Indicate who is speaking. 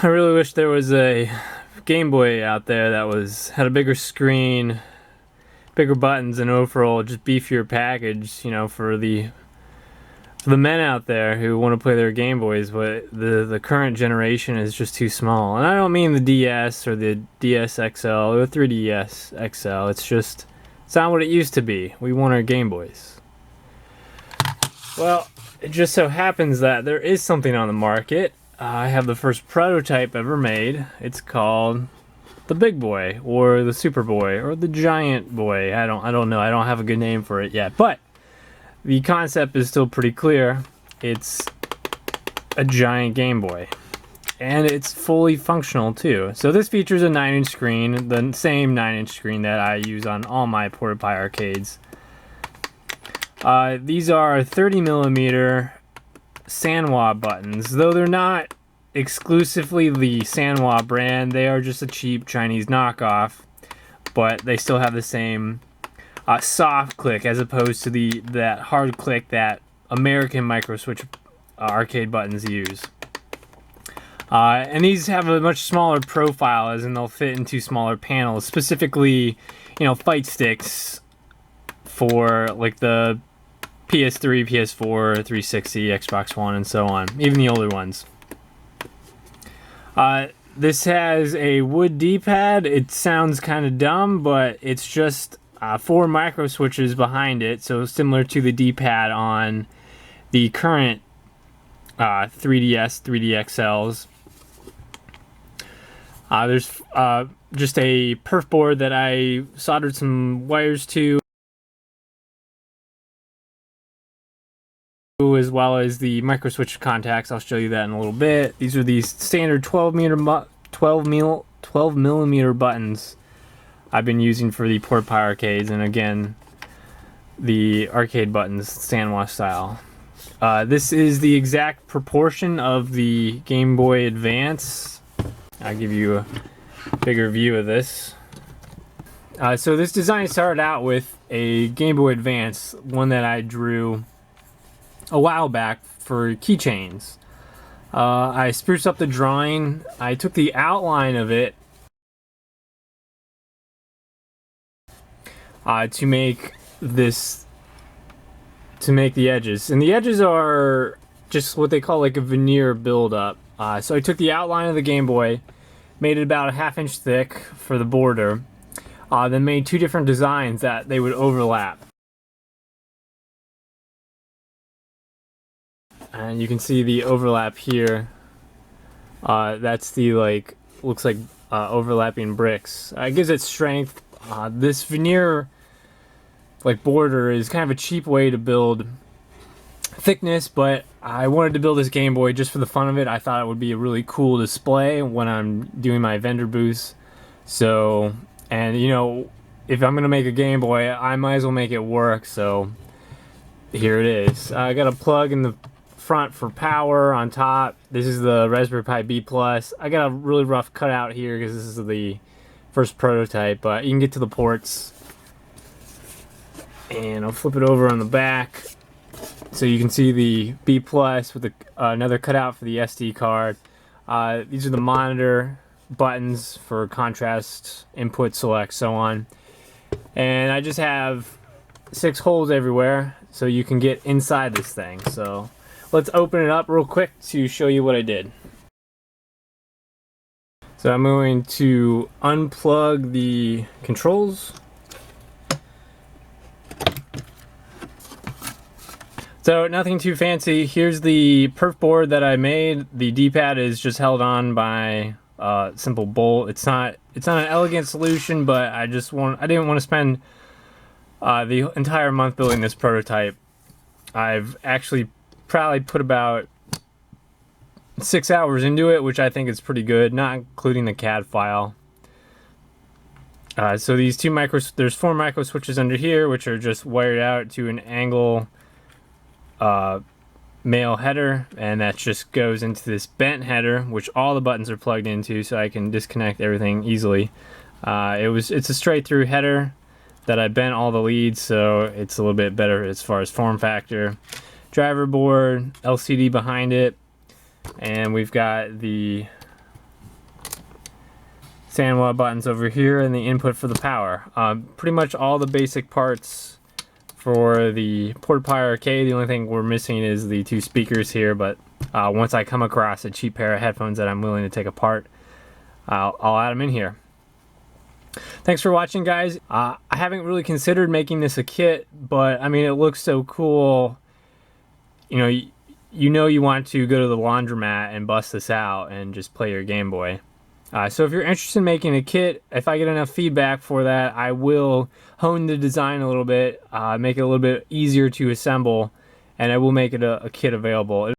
Speaker 1: I really wish there was a Game Boy out there that had a bigger screen, bigger buttons, and overall just beefier package, for the men out there who want to play their Game Boys, but the current generation is just too small. And I don't mean the DS or the DS XL or the 3DS XL. It's not what it used to be. We want our Game Boys. Well, it just so happens that there is something on the market. I have the first prototype ever made. It's called the Big Boy or the Super Boy or the Giant Boy. I don't know. I don't have a good name for it yet, but the concept is still pretty clear. It's a giant Game Boy, and it's fully functional too. So this features a 9-inch screen, the same 9-inch screen that I use on all my Porta Pi arcades. These are 30mm Sanwa buttons, though they're not exclusively the Sanwa brand. They are just a cheap Chinese knockoff, but they still have the same soft click as opposed to that hard click that American micro switch arcade buttons use. And these have a much smaller profile, as in they'll fit into smaller panels, specifically, fight sticks for like the PS3, PS4, 360, Xbox One, and so on, even the older ones. This has a wood D-pad. It sounds kind of dumb, but it's just 4 micro switches behind it, so similar to the D-pad on the current 3DS, 3DXLs. There's just a perf board that I soldered some wires to, as well as the micro switch contacts. I'll show you that in a little bit. These are these standard 12 millimeter buttons I've been using for the Porta Pi arcades, and again, the arcade buttons, Sanwa style. This is the exact proportion of the Game Boy Advance. I'll give you a bigger view of this. So this design started out with a Game Boy Advance, one that I drew a while back for keychains. I spruced up the drawing. I took the outline of it to make the edges, and the edges are just what they call like a veneer buildup. So I took the outline of the Game Boy, made it about a 1/2 inch thick for the border, then made 2 different designs that they would overlap. And you can see the overlap here. That's the looks like overlapping bricks. It gives it strength. This veneer border is kind of a cheap way to build thickness, but I wanted to build this Game Boy just for the fun of it. I thought it would be a really cool display when I'm doing my vendor booths. So, and if I'm gonna make a Game Boy, I might as well make it work. So here it is. I got a plug in the front for power on top. This is the Raspberry Pi B+. I got a really rough cutout here because this is the first prototype, but you can get to the ports. And I'll flip it over on the back so you can see the B+ with another cutout for the SD card. These are the monitor buttons for contrast, input, select, so on. And I just have 6 holes everywhere so you can get inside this thing. So let's open it up real quick to show you what I did. So I'm going to unplug the controls. So nothing too fancy. Here's the perf board that I made. The D-pad is just held on by a simple bolt. It's not an elegant solution, but I didn't want to spend the entire month building this prototype. I've actually probably put about 6 hours into it, which I think is pretty good, not including the CAD file. So these there's 4 micro switches under here, which are just wired out to an angle male header, and that just goes into this bent header, which all the buttons are plugged into, so I can disconnect everything easily. It's a straight through header that I bent all the leads, so it's a little bit better as far as form factor. Driver board, LCD behind it, and we've got the fan buttons over here, and the input for the power. Pretty much all the basic parts for the Porta-Potty Arcade. The only thing we're missing is the 2 speakers here, but once I come across a cheap pair of headphones that I'm willing to take apart, I'll add them in here. Thanks for watching, guys. I haven't really considered making this a kit, but I mean, it looks so cool. You know you want to go to the laundromat and bust this out and just play your Game Boy. So if you're interested in making a kit, if I get enough feedback for that, I will hone the design a little bit, make it a little bit easier to assemble, and I will make it a kit available.